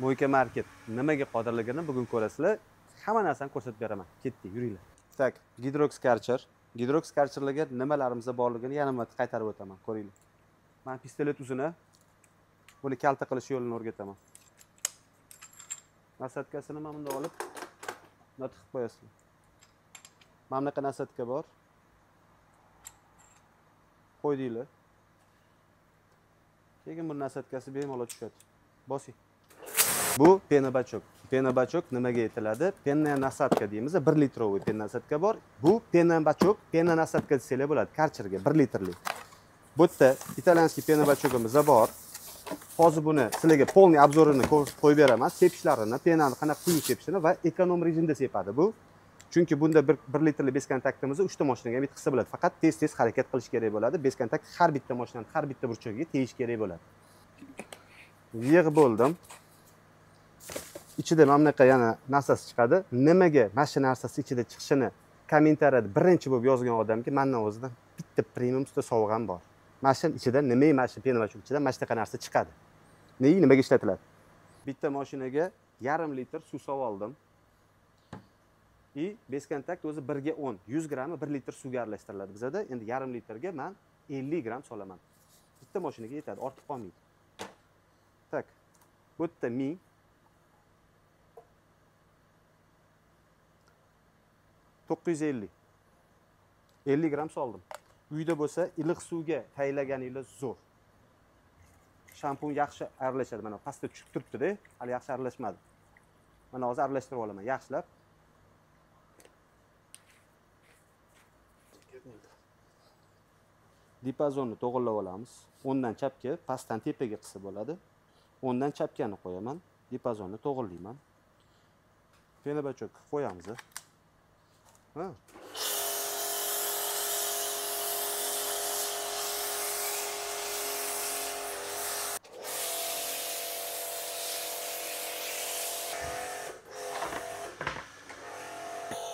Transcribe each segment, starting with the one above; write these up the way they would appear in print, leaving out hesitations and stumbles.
Mo'yka market nimaga qodirligini bugun ko'rasizlar. Hamma narsani ko'rsatib beraman. Ketdik, yuringlar. Tak, Hydrox Karcher. Hydrox Karcherlarga nimalarimiz borligini yana marta qaytarib o'taman, ko'ringlar. Men pistolet uzuni buni kalta qilish yo'lini o'rgataman. Nasatkasini mana bunday olib, bunday tiqib qo'yasizlar. Mana bunaqa nasatka bor. Qo'ydinglar. Keyin bu nasatkasi bemalol tushadi. Bosing. Bu pena bachok. Pena bachok nimaga aytiladi? Penna nasatka deymiz. 1 litrovый penna nasatka bor. Bu pena bachok, pena nasatka desanglar bo'ladi. Karcherga 1 litrlik. Bu yerda italyanskiy pena bachogimiz bor. Hozir buni sizlarga полный обзоrini qo'yib beraman. Sepishlarini, penani qanaqa quyuq sepishini va ekonom rejimda sepadi bu. Chunki bunda 1 litrli beskontaktimizni 3 ta mashinaga ham yetkazsa bo'ladi. Faqat tez harakat qilish kerak bo'ladi. Beskontakt har bitta mashinaning har bitta burchagiga tegish kerak bo'ladi. Yig'ib bo'ldim. Ichida mana bunaqa yana narsasi chiqadi. Nimaga mana shu narsasi ichida chiqishini kommentariyada birinchi bo'lib yozgan odamga mendan o'zidan bitta premium usta sovg'am bor. Mana shu ichida nima mana shu pena bachok ichida mana shunaqa narsa chiqadi. Nimaga ishlatiladi? Bitta mashinaga 1,5 litr suv solib oldim. Beskontakt o'zi 1 ga 10, 100 grammi 1 litr suvga aralashtiriladi bizada. Endi 1,5 litrga men 50 gram solaman. Bitta mashinaga yetadi, ortiq qolmaydi. Tak. Bu yerda 1000 950 50 gram soldim. Uyda bo'lsa iliq suvga tayyorlaganingiz zo'r. Shampun yaxshi aralashadi. Mana pastda tushib turibdi-da, hali yaxshi aralashmadi. Mana hozir aralashtirib olaman, yaxshilab. Diapazonni to'g'irlab olamiz. O'ndan chapga, pastdan tepaga qilsa bo'ladi. O'ndan chapgani qo'yaman, diapazonni to'g'irlayman. Pena bachok qo'yamiz. Ha.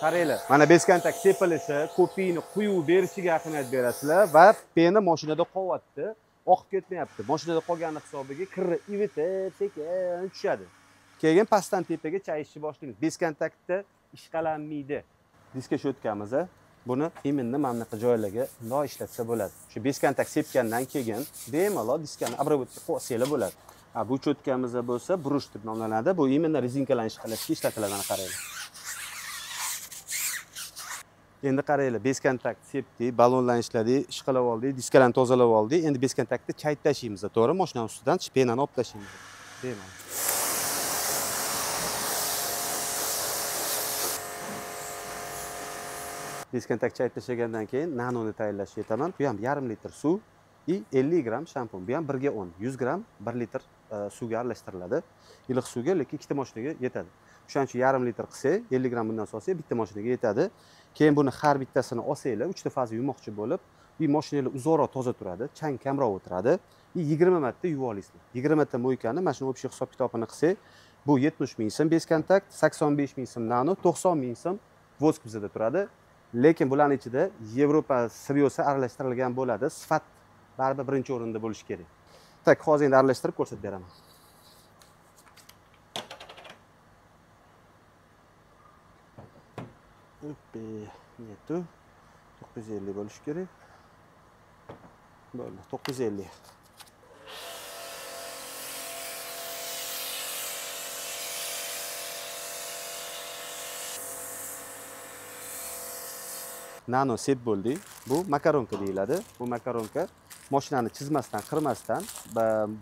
Qaranglar, mana beskontakt sepilishi, ko'piyni quyuv berishiga ahamiyat berasizlar va pena mashinada qolyapti, oqib ketmayapti. Mashinada qolgani hisobiga kirni ivitib, sekin tushadi. Keyin pastdan tepaga chayishni boshlaymiz. Beskontaktda ishqalanmaydi. Diska sho'tkamiz, buni imminni mana bunaqa joylarga bundoq ishlatsa bo'ladi. Shu beskontakt sepgandan keyin bemalol diskani обработка qilsanglar bo'ladi. Bu cho'tkamiz bo'lsa, brush deb nomlanadi. Bu imminni rezinkalarni ishqalashga ishlatiladi, mana qaranglar. Endi qaranglar, beskontakt sepdik, balonlarni ishladik, ishqalab oldik, diskalarni tozalab oldik. Endi beskontaktni chayib tashlaymiz, to'g'ri? Mashina ustidan penani olib tashlaymiz. Bemalol. Beskontakt chayib tashlagandan keyin nanoni tayyorlashga yetaman. Bu ham 1,5 litr suv va 50 gram shampun. Bu ham 1 ga 10, 100 gram 1 litr suvga aralashtiriladi. Iliq suvga, lekin ikkita mashinaga yetadi. O'shaning uchun 1,5 litr qilsak, 50 gram bundan solsak, bitta mashinaga yetadi. Keyin buni har bittasini olsanglar, 3 ta faza yuvmoqchi bo'lib, bu mashinalar uzoqroq toza turadi, chang kamroq o'tiradi. 20 marta yuvib olasizlar. 20 ta mo'ykani mana shuni o'pish hisob-kitobini qilsak, bu 70 ming so'm beskontakt, 85 ming so'm nano, 90 ming so'm vosk bizada turadi. Lekin bularning ichida Yevropa siryosi aralashtirilgan bo'ladi. Sifat baribir birinchi o'rinda bo'lishi kerak. Tak, hozir endi aralashtirib ko'rsatib beraman. Netu 950 bo'lishi kerak. Bo'ldi, 950. Nano sep bo'ldi. Bu makaronka deyiladi. Bu makaronka mashinani chizmasdan, qirmasdan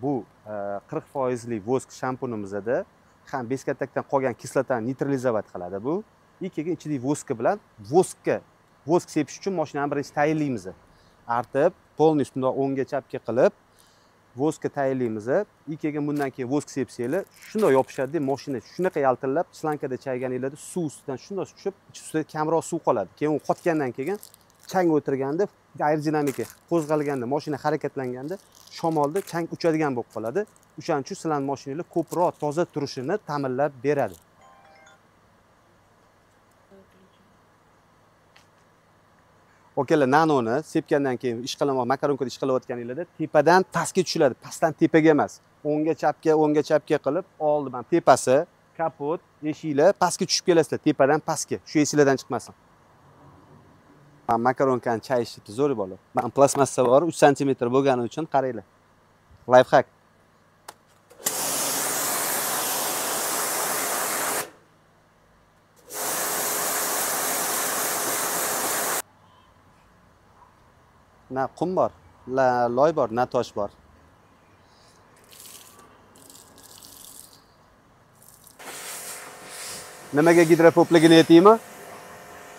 bu 40% lik vosk shampunimizda ham beskontактdan qolgan kislotani neytralizovat qiladi bu. Keyin ichidagi voska bilan vosk sepish uchun mashinani birinchi tayyorlaymiz. Artib, полностью bundoq o'ngga chapga qilib voska tayyorlaymiz. Keyin bundan keyin vosk sepsanglar, shunday yopishadi, mashina shunaqa yaltillab, slankada chayganinglarda suv ustidan shunday tushib, ichi ustida kamroq suv qoladi. Keyin u qotgandan keyin chang o'tirganda, aerodinamika qo'zg'alganda, mashina harakatlanganda shamolda chang uchadigan bo'lib qoladi. O'shaning uchun sizlarning mashinanglar ko'proq toza turishini ta'minlab beradi. Okalar, nanoni sepgandan keyin ish qilamoq, makaronkada ish qilayotganinglarda tepadan pastga tushiladi, pastdan tepaga emas. O'ngga chapga qilib oldiman tepasi, kapot, eshiklar pastga tushib kelasizlar, tepadan pastga. Shu esinglardan chiqmasin. Men makaronkani chayishni zo'r bo'ladi. Men plastmassa bor, 3 sm bo'lgani uchun qaranglar. Lifehack. Na qum bor, loy bor, na tosh bor. Nimaga gidropopligini aytaymi?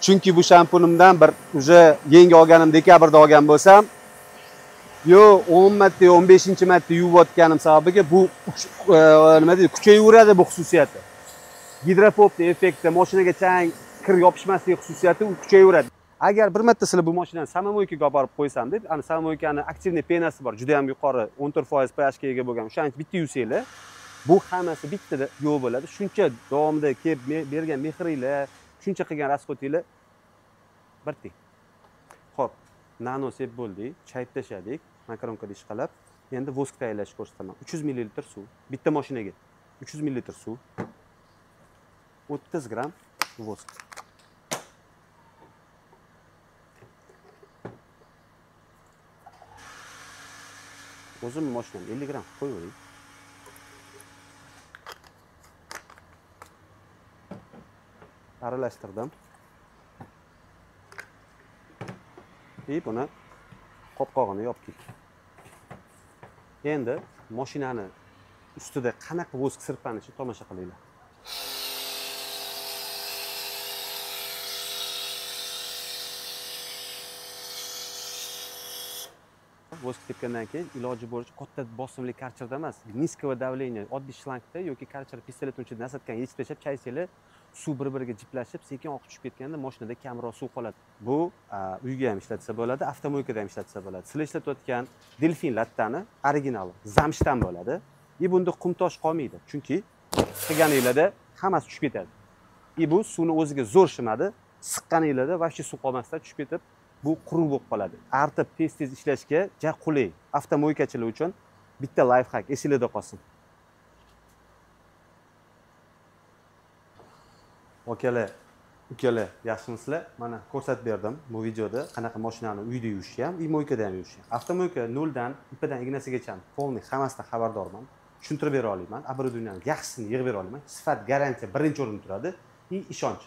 Chunki bu shampunimdan bir uje yangi olganim dekabrda olgan bo'lsam, 10 marta, 15-marta yuvayotganim sababiga bu nima deydi, kuchayaveradi bu xususiyati. Gidropopli effekti, mashinaga chang, kir yopishmasligi xususiyati u kuchayaveradi. Agar bir marta sizlar bu mashinani samomoykaga olib borib qo'ysam deb, ana samomoykani aktivniy penasi bor, juda ham yuqori 14% pH ga ega bo'lgan. O'shaning bitta yuvsanglar, bu hammasi bittada yo'q bo'ladi. Shuncha davomida kelib bergan mehringlar, shuncha qilgan rasxotinglar bir teng. Xo'p, nano sep bo'ldik, chayib tashladik, makaronkada ish qilib, endi vosk tayyorlashni ko'rsataman. 300 ml suv, bitta mashinaga 300 ml suv, 30 gram vosk. O'zim mashinam 50 gram qo'yib qo'ying. Aralashtirdim. Buni qopqog'ini yopdik. Endi mashinani ustida qanaqa vosk sirpanishini tomosha qilinglar. Vosk sepgandan keyin iloji bo'yicha katta bosimli karcherda emas, niskovo давление, oddiy shlankda yoki karcher pistoletni uchun nasatgan yechib tashlab chaysanglar, suv bir-biriga jiplashib, sekin oqib tushib ketganda mashinada kamroq suv qoladi. Bu uyga ham ishlatsa bo'ladi, avtomobilga ham ishlatsa bo'ladi. Sizlar ishlatayotgan delfin lattani originali zamshdan bo'ladi. Bunda qum tosh qolmaydi, chunki qilganinglarda hammasi tushib ketadi. Bu suvni o'ziga zo'r shimadi, siqqaninglarda vaqti suv qolmasdan tushib ketib, bu quruq bo'lib qoladi. Artib tez-tez ishlashga juda qulay. Avtomobilkachilar uchun bitta lifehack esingizda qolsin. Ukalar, yaxshimisizlar? Mana ko'rsatib berdim bu videoda qanaqa mashinani uyda yuvishni ham, mo'ykada ham yuvishni. Avtomobilka noldan ipidan ignasigacha polniy hammasidan xabardorman. Tushuntirib bera olaman. Оборудованияni yaxshisini yig'ib bera olaman. Sifat, garantiya birinchi o'rinda turadi. Ishonch.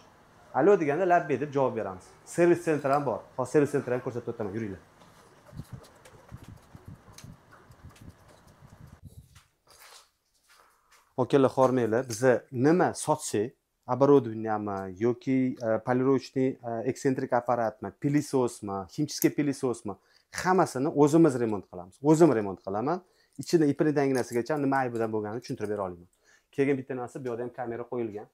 Alo deganda labbe deb javob beramiz. Servis sentri ham bor. Hozir servis sentrini ham ko'rsatib o'taman, yuringlar. Okalar, xormanglar, biza nima sotsak, оборудованияmi yoki polirochniy eksentrik apparatmi, pilisosmi, химческий pilisosmi, hammasini o'zimiz remont qilamiz. O'zim remont qilaman. Ichida ipini danginasigacha nima aybidan bo'lganini tushuntirib bera olaman. Keyin bitta narsa, bu yerda ham kamera qo'yilgan.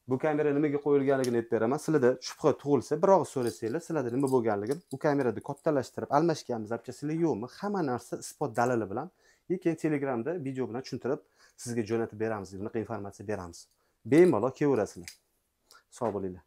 Bu kamera nimaga qo'yilganligini aytib beraman. Sizlarda shubha tug'ilsa, bir og'iz so'rasanglar, sizlarda nima bo'lganligini, bu kamerada kattalashtirib almashganmiz, apchasizlar yo'qmi? Hamma narsa isbot dalili bilan keyin Telegramda video bilan tushuntirib sizga jo'natib beramiz, bunaqa informatsiya beramiz. Bemalol kelaverasizlar. Sog' bo'linglar.